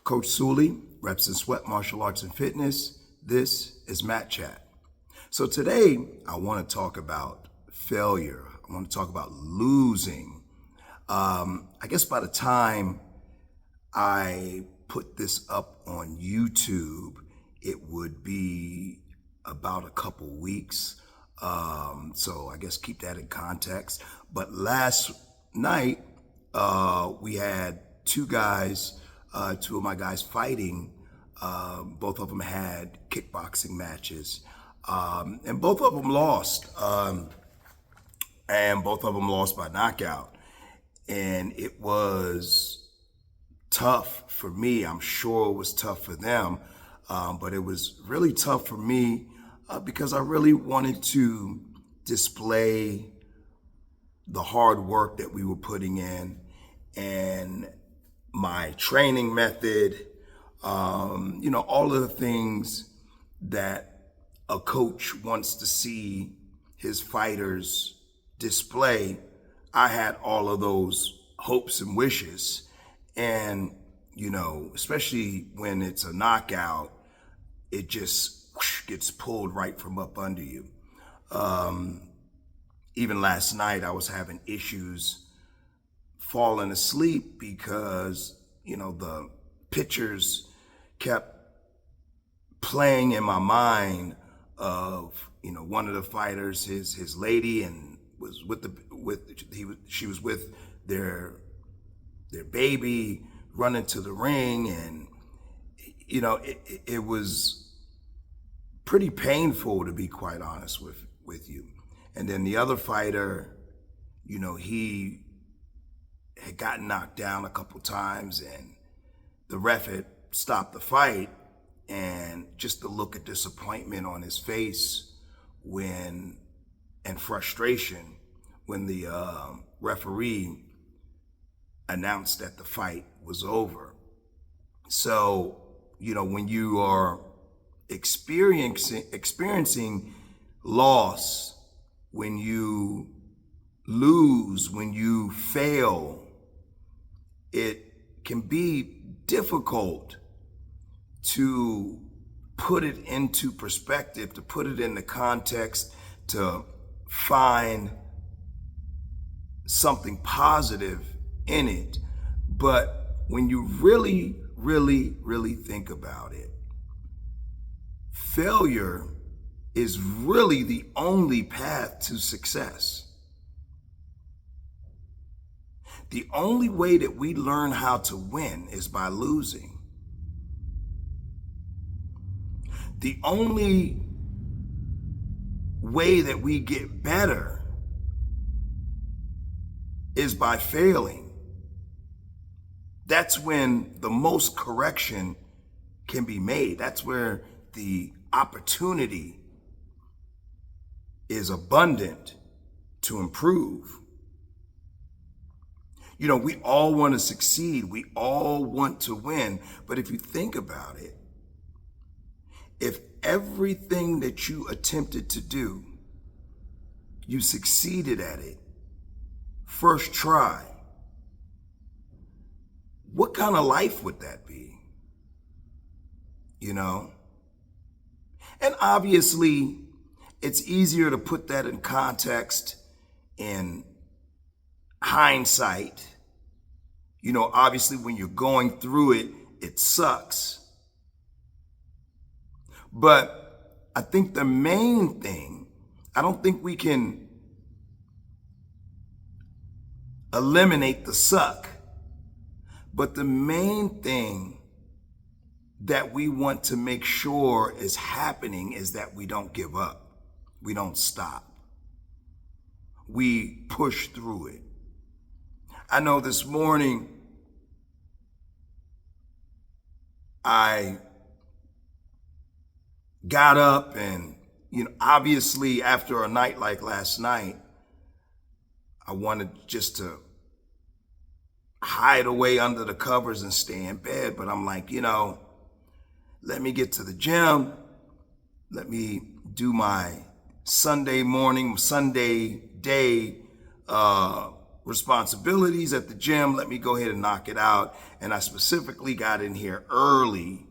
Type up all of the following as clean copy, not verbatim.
Coach Sully, Reps and Sweat Martial Arts and Fitness. This is Mat Chat. So today I want to talk about failure. I want to talk about losing. I guess by the time I put this up on YouTube, it would be about a couple weeks. So I guess keep that in context. But last night, we had two of my guys fighting. Both of them had kickboxing matches, and both of them lost. And both of them lost by knockout. And it was tough for me. I'm sure it was tough for them, but it was really tough for me because I really wanted to display the hard work that we were putting in and my training method, all of the things that a coach wants to see his fighters display. I had all of those hopes and wishes. And, especially when it's a knockout, it just gets pulled right from up under you. Even last night, I was having issues falling asleep because, the pictures kept playing in my mind of, one of the fighters, his lady, and was she was with their baby running to the ring, and it was pretty painful, to be quite honest with you. And then the other fighter, he had gotten knocked down a couple times, and the ref had stopped the fight, and just the look of disappointment on his face and frustration when the referee announced that the fight was over. So, when you are experiencing loss, when you lose, when you fail, it can be difficult to put it into perspective, to put it in the context, to find something positive in it. But when you really, really, really think about it, failure is really the only path to success. The only way that we learn how to win is by losing. The only way that we get better is by failing. That's when the most correction can be made. That's where the opportunity is abundant to improve. We all want to succeed. We all want to win. But if you think about it, if everything that you attempted to do, you succeeded at it, first try, what kind of life would that be? And obviously, it's easier to put that in context in hindsight. Obviously, when you're going through it, it sucks. But I think the main thing, I don't think we can eliminate the suck, but the main thing that we want to make sure is happening is that we don't give up. We don't stop. We push through it. I know this morning I got up and, obviously after a night like last night, I wanted just to hide away under the covers and stay in bed. But I'm like, let me get to the gym. Let me do my Sunday day responsibilities at the gym. Let me go ahead and knock it out. And I specifically got in here early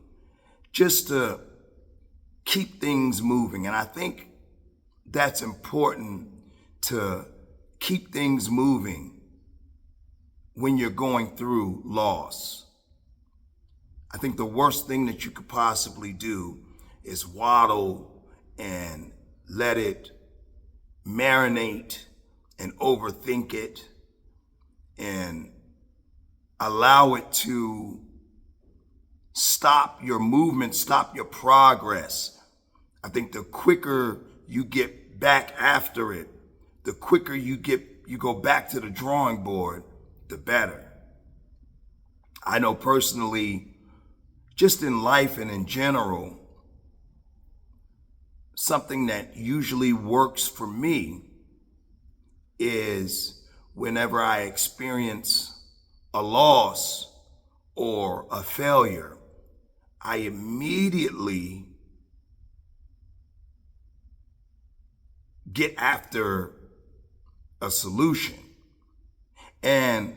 just to keep things moving. And I think that's important, to keep things moving when you're going through loss. I think the worst thing that you could possibly do is waddle and let it marinate and overthink it and allow it to stop your movement, stop your progress. I think the quicker you get back after it, the quicker you go back to the drawing board, the better. I know personally, just in life and in general, something that usually works for me is whenever I experience a loss or a failure, I immediately get after a solution. And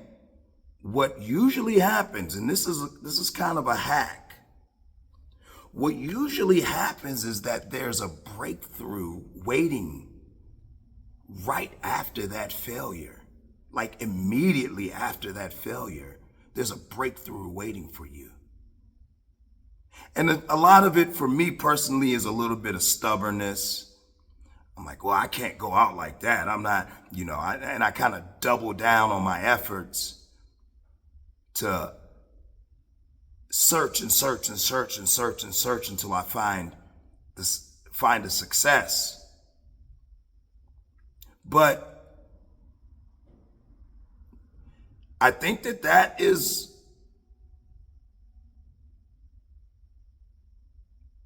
what usually happens, and this is kind of a hack, what usually happens is that there's a breakthrough waiting right after that failure. Like immediately after that failure, there's a breakthrough waiting for you. And a lot of it for me personally is a little bit of stubbornness. I'm like, well, I can't go out like that. I'm not, and I kind of double down on my efforts to search and search and search and search and search until I find a success. But I think that is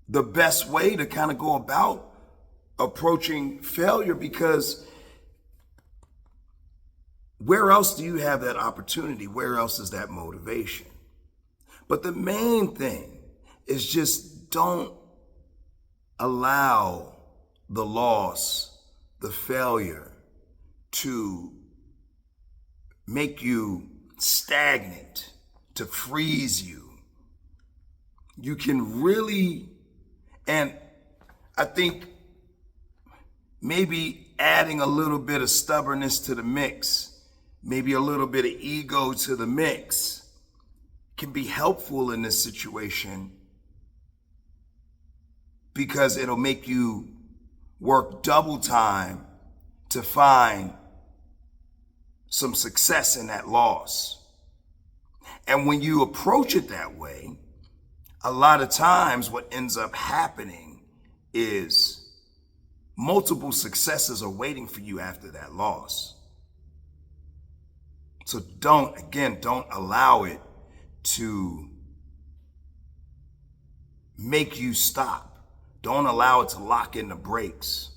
the best way to kind of go about approaching failure, because where else do you have that opportunity? Where else is that motivation? But the main thing is just don't allow the loss, the failure, to make you stagnant, to freeze you. You can really, and I think maybe adding a little bit of stubbornness to the mix, maybe a little bit of ego to the mix, can be helpful in this situation, because it'll make you work double time to find some success in that loss. And when you approach it that way, a lot of times what ends up happening is multiple successes are waiting for you after that loss. So don't allow it to make you stop. Don't allow it to lock in the brakes.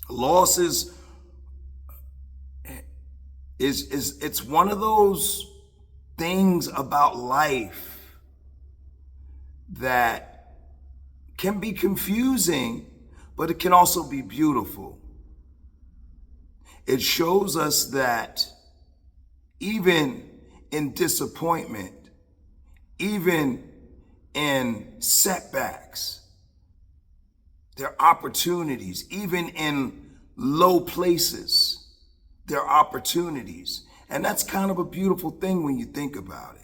Losses it's one of those things about life that can be confusing, but it can also be beautiful. It shows us that even in disappointment, even in setbacks, there are opportunities. Even in low places, there are opportunities. And that's kind of a beautiful thing when you think about it.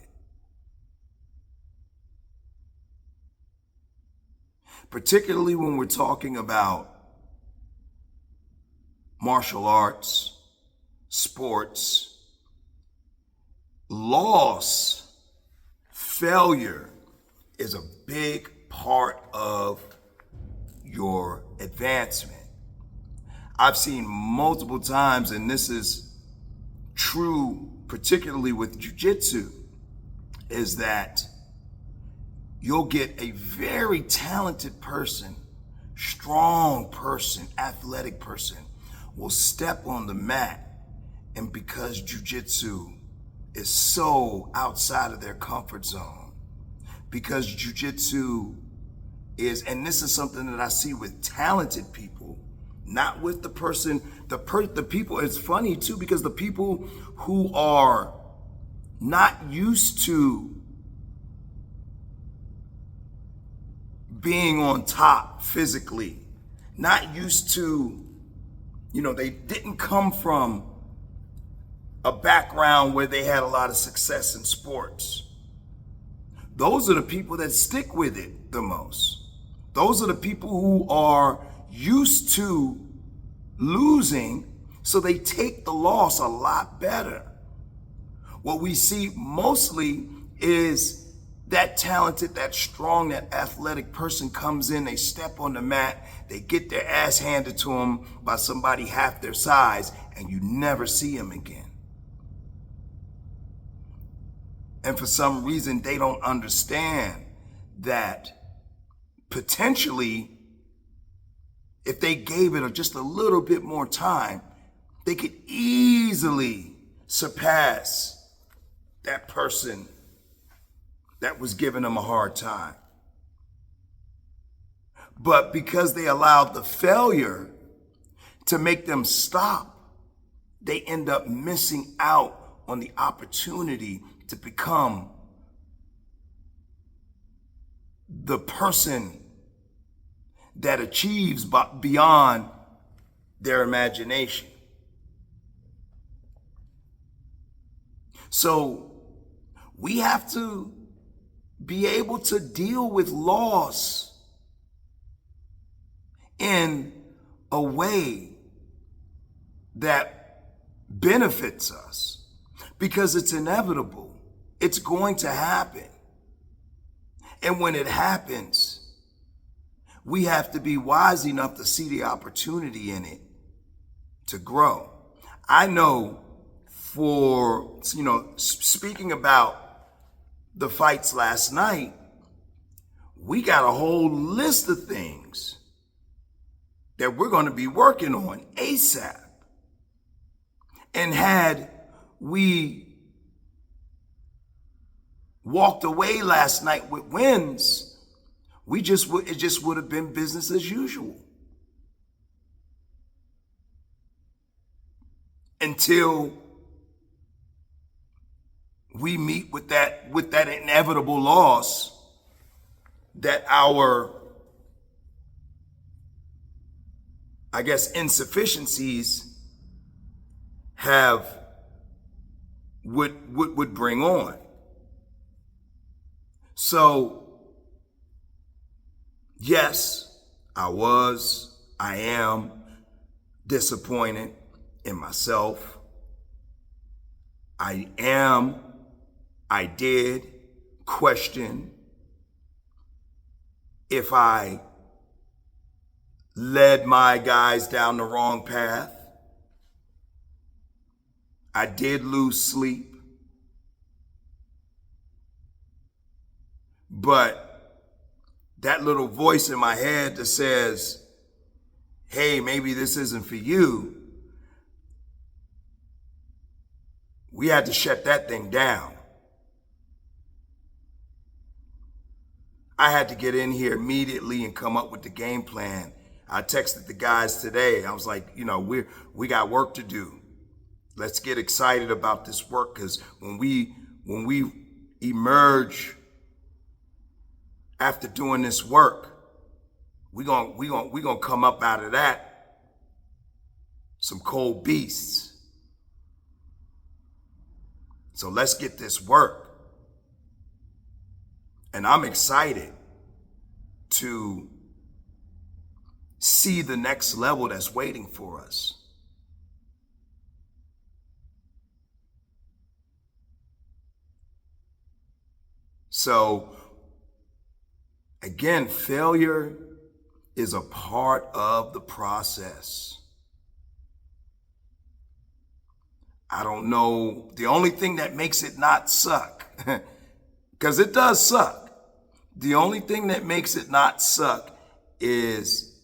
Particularly when we're talking about martial arts, sports, loss, failure is a big part of your advancement. I've seen multiple times, and this is true particularly with jiu-jitsu, is that you'll get a very talented person, strong person, athletic person will step on the mat, and because jiu-jitsu is so outside of their comfort zone, because jiu-jitsu is, and this is something that I see with talented people, not with the person, the people. It's funny too, because the people who are not used to being on top physically, not used to, they didn't come from a background where they had a lot of success in sports. Those are the people that stick with it the most. Those are the people who are used to losing, so they take the loss a lot better. What we see mostly is that talented, that strong, that athletic person comes in, they step on the mat, they get their ass handed to them by somebody half their size, and you never see them again. And for some reason, they don't understand that potentially, if they gave it just a little bit more time, they could easily surpass that person that was giving them a hard time. But because they allowed the failure to make them stop, they end up missing out on the opportunity to become the person that achieves beyond their imagination. So we have to be able to deal with loss in a way that benefits us, because it's inevitable. It's going to happen. And when it happens, we have to be wise enough to see the opportunity in it to grow. I know speaking about the fights last night, we got a whole list of things that we're going to be working on ASAP. And had we walked away last night with wins, it just would have been business as usual. Until we meet with that inevitable loss that our, I guess, insufficiencies would bring on. So, yes, I am disappointed in myself. I did question if I led my guys down the wrong path. I did lose sleep. But that little voice in my head that says, hey, maybe this isn't for you, we had to shut that thing down. I had to get in here immediately and come up with the game plan. I texted the guys today. I was like, we got work to do. Let's get excited about this work, because when we emerge after doing this work, we gonna come up out of that some cold beasts. So let's get this work. And I'm excited to see the next level that's waiting for us. So, again, failure is a part of the process. I don't know, the only thing that makes it not suck, because it does suck. The only thing that makes it not suck is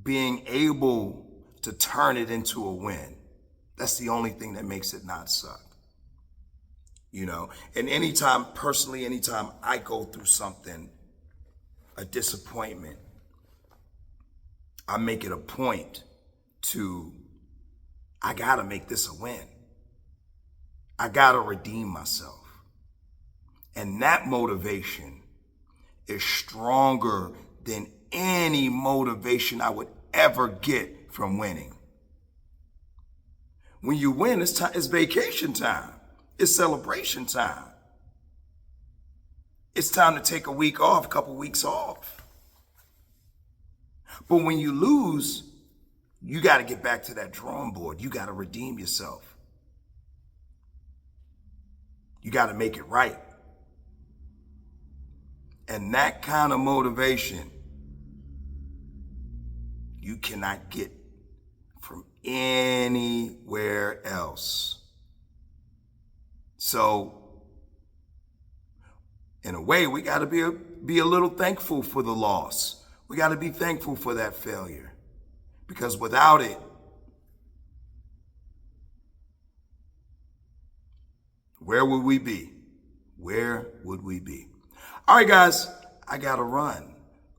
being able to turn it into a win. That's the only thing that makes it not suck. And anytime I go through something, a disappointment, I make it a point to, I gotta make this a win. I gotta redeem myself. And that motivation is stronger than any motivation I would ever get from winning. When you win, it's vacation time. It's celebration time. It's time to take a week off, a couple weeks off. But when you lose, you got to get back to that drawing board. You got to redeem yourself. You got to make it right. And that kind of motivation, you cannot get from anywhere else. So, in a way, we got to be a little thankful for the loss. We got to be thankful for that failure. Because without it, where would we be? Where would we be? All right, guys, I got to run.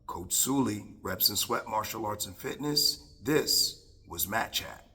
Coach Sully, Reps and Sweat Martial Arts and Fitness. This was Matt Chat.